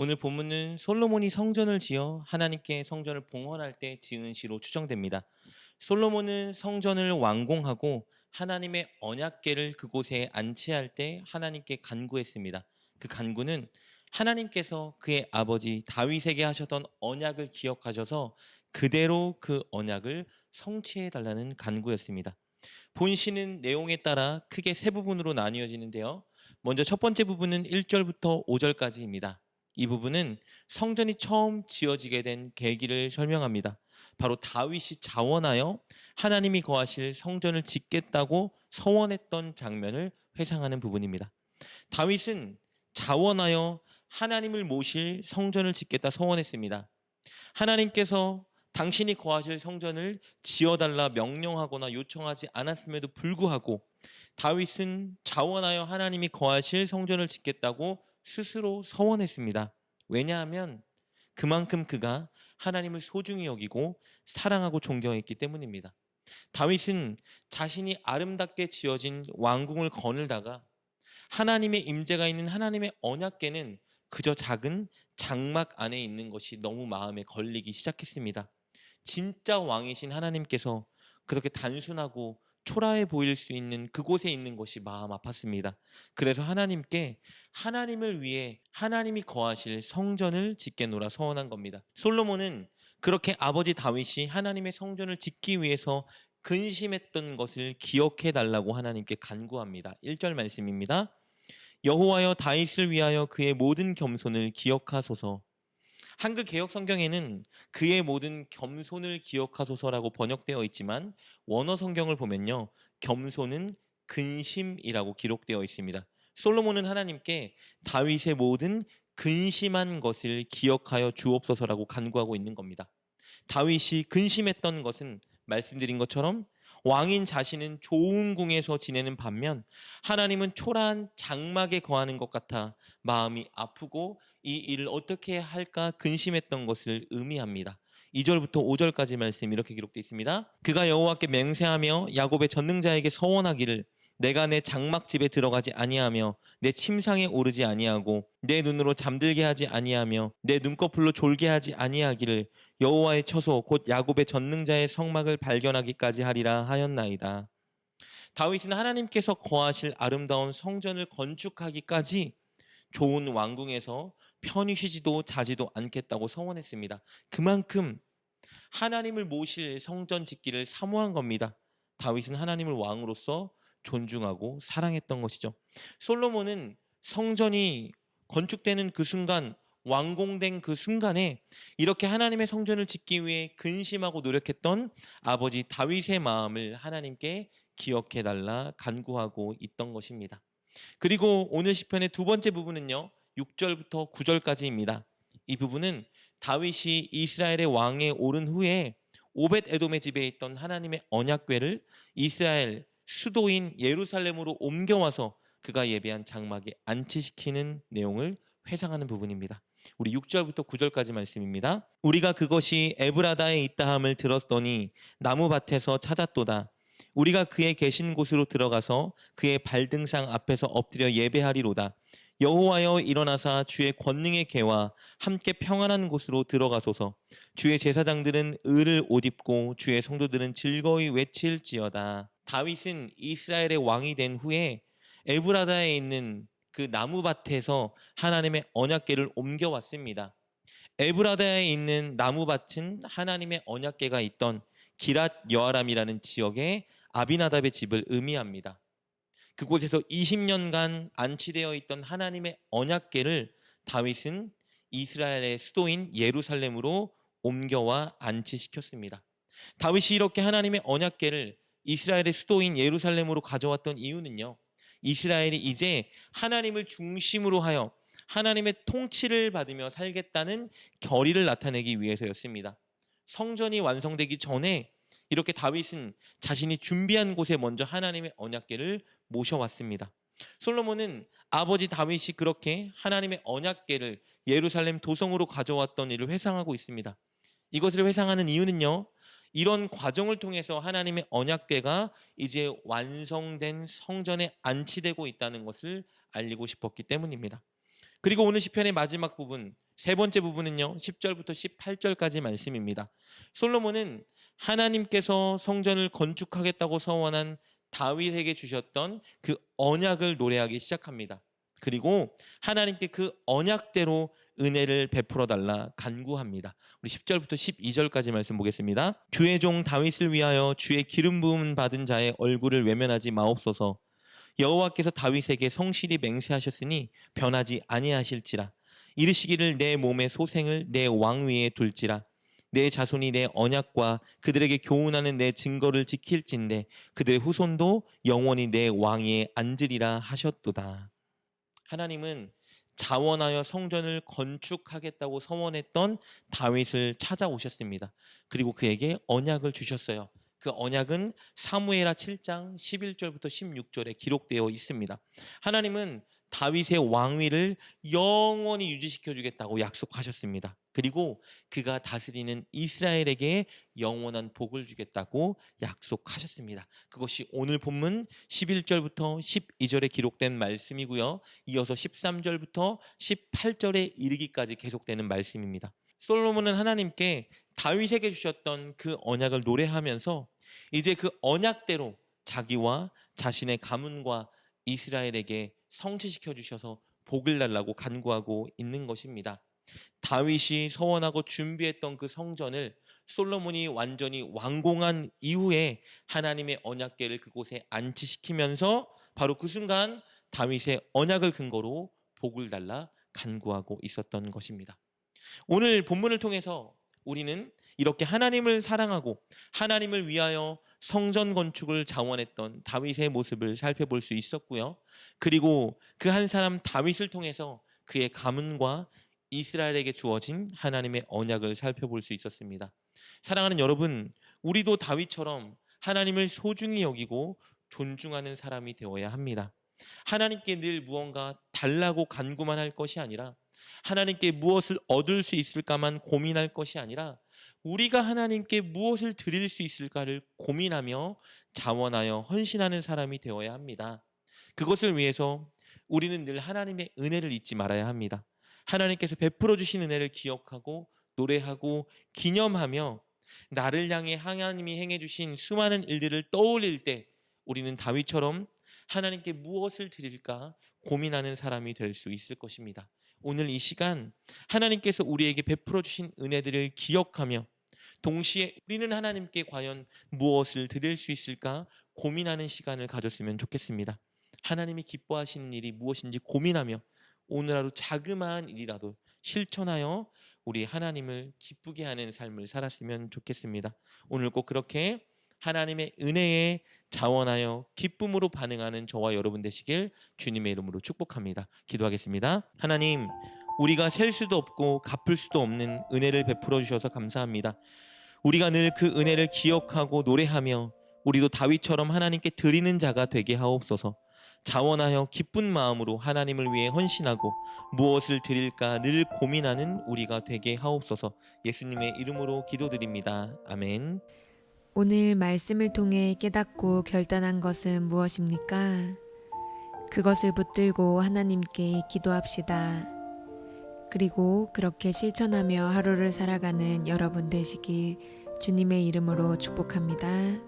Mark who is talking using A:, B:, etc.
A: 오늘 본문은 솔로몬이 성전을 지어 하나님께 성전을 봉헌할 때 지은 시로 추정됩니다. 솔로몬은 성전을 완공하고 하나님의 언약궤를 그곳에 안치할 때 하나님께 간구했습니다. 그 간구는 하나님께서 그의 아버지 다윗에게 하셨던 언약을 기억하셔서 그대로 그 언약을 성취해 달라는 간구였습니다. 본시는 내용에 따라 크게 세 부분으로 나뉘어지는데요. 먼저 첫 번째 부분은 1절부터 5절까지입니다. 이 부분은 성전이 처음 지어지게 된 계기를 설명합니다. 바로 다윗이 자원하여 하나님이 거하실 성전을 짓겠다고 서원했던 장면을 회상하는 부분입니다. 다윗은 자원하여 하나님을 모실 성전을 짓겠다 서원했습니다. 하나님께서 당신이 거하실 성전을 지어달라 명령하거나 요청하지 않았음에도 불구하고 다윗은 자원하여 하나님이 거하실 성전을 짓겠다고 스스로 서원했습니다. 왜냐하면 그만큼 그가 하나님을 소중히 여기고 사랑하고 존경했기 때문입니다. 다윗은 자신이 아름답게 지어진 왕궁을 거닐다가 하나님의 임재가 있는 하나님의 언약궤는 그저 작은 장막 안에 있는 것이 너무 마음에 걸리기 시작했습니다. 진짜 왕이신 하나님께서 그렇게 단순하고 초라해 보일 수 있는 그곳에 있는 것이 마음 아팠습니다. 그래서 하나님께 하나님을 위해 하나님이 거하실 성전을 짓겠노라 서원한 겁니다. 솔로몬은 그렇게 아버지 다윗이 하나님의 성전을 짓기 위해서 근심했던 것을 기억해 달라고 하나님께 간구합니다. 1절 말씀입니다. 여호와여 다윗을 위하여 그의 모든 겸손을 기억하소서. 한글 개역 성경에는 그의 모든 겸손을 기억하소서라고 번역되어 있지만 원어 성경을 보면요. 겸손은 근심이라고 기록되어 있습니다. 솔로몬은 하나님께 다윗의 모든 근심한 것을 기억하여 주옵소서라고 간구하고 있는 겁니다. 다윗이 근심했던 것은 말씀드린 것처럼 왕인 자신은 좋은 궁에서 지내는 반면 하나님은 초라한 장막에 거하는 것 같아 마음이 아프고 이 일을 어떻게 할까 근심했던 것을 의미합니다. 2절부터 5절까지 말씀 이렇게 기록되어 있습니다. 그가 여호와께 맹세하며 야곱의 전능자에게 서원하기를 내가 내 장막집에 들어가지 아니하며 내 침상에 오르지 아니하고 내 눈으로 잠들게 하지 아니하며 내 눈꺼풀로 졸게 하지 아니하기를 여호와의 처소 곧 야곱의 전능자의 성막을 발견하기까지 하리라 하였나이다. 다윗은 하나님께서 거하실 아름다운 성전을 건축하기까지 좋은 왕궁에서 편히 쉬지도 자지도 않겠다고 서원했습니다. 그만큼 하나님을 모실 성전 짓기를 사모한 겁니다. 다윗은 하나님을 왕으로서 존중하고 사랑했던 것이죠. 솔로몬은 성전이 건축되는 그 순간, 완공된 그 순간에 이렇게 하나님의 성전을 짓기 위해 근심하고 노력했던 아버지 다윗의 마음을 하나님께 기억해 달라 간구하고 있던 것입니다. 그리고 오늘 시편의 두 번째 부분은요. 6절부터 9절까지입니다. 이 부분은 다윗이 이스라엘의 왕에 오른 후에 오벳 에돔의 집에 있던 하나님의 언약궤를 이스라엘 수도인 예루살렘으로 옮겨와서 그가 예배한 장막에 안치시키는 내용을 회상하는 부분입니다. 우리 6절부터 9절까지 말씀입니다. 우리가 그것이 에브라다에 있다함을 들었더니 나무밭에서 찾았도다. 우리가 그의 계신 곳으로 들어가서 그의 발등상 앞에서 엎드려 예배하리로다. 여호와여 일어나사 주의 권능의 궤와 함께 평안한 곳으로 들어가소서. 주의 제사장들은 을을 옷 입고 주의 성도들은 즐거이 외칠지어다. 다윗은 이스라엘의 왕이 된 후에 에브라다에 있는 그 나무밭에서 하나님의 언약궤를 옮겨왔습니다. 에브라다에 있는 나무밭은 하나님의 언약궤가 있던 기랏 여아람이라는 지역의 아비나답의 집을 의미합니다. 그곳에서 20년간 안치되어 있던 하나님의 언약궤를 다윗은 이스라엘의 수도인 예루살렘으로 옮겨와 안치시켰습니다. 다윗이 이렇게 하나님의 언약궤를 이스라엘의 수도인 예루살렘으로 가져왔던 이유는요. 이스라엘이 이제 하나님을 중심으로 하여 하나님의 통치를 받으며 살겠다는 결의를 나타내기 위해서였습니다. 성전이 완성되기 전에 이렇게 다윗은 자신이 준비한 곳에 먼저 하나님의 언약궤를 모셔왔습니다. 솔로몬은 아버지 다윗이 그렇게 하나님의 언약궤를 예루살렘 도성으로 가져왔던 일을 회상하고 있습니다. 이것을 회상하는 이유는요. 이런 과정을 통해서 하나님의 언약궤가 이제 완성된 성전에 안치되고 있다는 것을 알리고 싶었기 때문입니다. 그리고 오늘 시편의 마지막 부분, 세 번째 부분은요. 10절부터 18절까지 말씀입니다. 솔로몬은 하나님께서 성전을 건축하겠다고 서원한 다윗에게 주셨던 그 언약을 노래하기 시작합니다. 그리고 하나님께 그 언약대로 은혜를 베풀어 달라 간구합니다. 우리 10절부터 12절까지 말씀 보겠습니다. 주의 종 다윗을 위하여 주의 기름 부음 받은 자의 얼굴을 외면하지 마옵소서. 여호와께서 다윗에게 성실히 맹세하셨으니 변하지 아니하실지라. 이르시기를 내 몸의 소생을 내 왕위에 둘지라. 내 자손이 내 언약과 그들에게 교훈하는 내 증거를 지킬진대 그들의 후손도 영원히 내 왕위에 앉으리라 하셨도다. 하나님은 자원하여 성전을 건축하겠다고 서원했던 다윗을 찾아오셨습니다. 그리고 그에게 언약을 주셨어요. 그 언약은 사무엘하 7장 11절부터 16절에 기록되어 있습니다. 하나님은 다윗의 왕위를 영원히 유지시켜 주겠다고 약속하셨습니다. 그리고 그가 다스리는 이스라엘에게 영원한 복을 주겠다고 약속하셨습니다. 그것이 오늘 본문 11절부터 12절에 기록된 말씀이고요. 이어서 13절부터 18절에 이르기까지 계속되는 말씀입니다. 솔로몬은 하나님께 다윗에게 주셨던 그 언약을 노래하면서 이제 그 언약대로 자기와 자신의 가문과 이스라엘에게 성취시켜 주셔서 복을 달라고 간구하고 있는 것입니다. 다윗이 서원하고 준비했던 그 성전을 솔로몬이 완전히 완공한 이후에 하나님의 언약궤를 그곳에 안치시키면서 바로 그 순간 다윗의 언약을 근거로 복을 달라 간구하고 있었던 것입니다. 오늘 본문을 통해서 우리는 이렇게 하나님을 사랑하고 하나님을 위하여 성전 건축을 자원했던 다윗의 모습을 살펴볼 수 있었고요. 그리고 그 한 사람 다윗을 통해서 그의 가문과 이스라엘에게 주어진 하나님의 언약을 살펴볼 수 있었습니다. 사랑하는 여러분, 우리도 다윗처럼 하나님을 소중히 여기고 존중하는 사람이 되어야 합니다. 하나님께 늘 무언가 달라고 간구만 할 것이 아니라 하나님께 무엇을 얻을 수 있을까만 고민할 것이 아니라 우리가 하나님께 무엇을 드릴 수 있을까를 고민하며 자원하여 헌신하는 사람이 되어야 합니다. 그것을 위해서 우리는 늘 하나님의 은혜를 잊지 말아야 합니다. 하나님께서 베풀어 주신 은혜를 기억하고 노래하고 기념하며 나를 향해 하나님이 행해 주신 수많은 일들을 떠올릴 때 우리는 다윗처럼 하나님께 무엇을 드릴까 고민하는 사람이 될 수 있을 것입니다. 오늘 이 시간 하나님께서 우리에게 베풀어 주신 은혜들을 기억하며 동시에 우리는 하나님께 과연 무엇을 드릴 수 있을까 고민하는 시간을 가졌으면 좋겠습니다. 하나님이 기뻐하시는 일이 무엇인지 고민하며 오늘 하루 자그마한 일이라도 실천하여 우리 하나님을 기쁘게 하는 삶을 살았으면 좋겠습니다. 오늘 꼭 그렇게 하나님의 은혜에 자원하여 기쁨으로 반응하는 저와 여러분 되시길 주님의 이름으로 축복합니다. 기도하겠습니다. 하나님, 우리가 셀 수도 없고 갚을 수도 없는 은혜를 베풀어 주셔서 감사합니다. 우리가 늘 그 은혜를 기억하고 노래하며 우리도 다윗처럼 하나님께 드리는 자가 되게 하옵소서. 자원하여 기쁜 마음으로 하나님을 위해 헌신하고 무엇을 드릴까 늘 고민하는 우리가 되게 하옵소서. 예수님의 이름으로 기도드립니다. 아멘.
B: 오늘 말씀을 통해 깨닫고 결단한 것은 무엇입니까? 그것을 붙들고 하나님께 기도합시다. 그리고 그렇게 실천하며 하루를 살아가는 여러분 되시길 주님의 이름으로 축복합니다.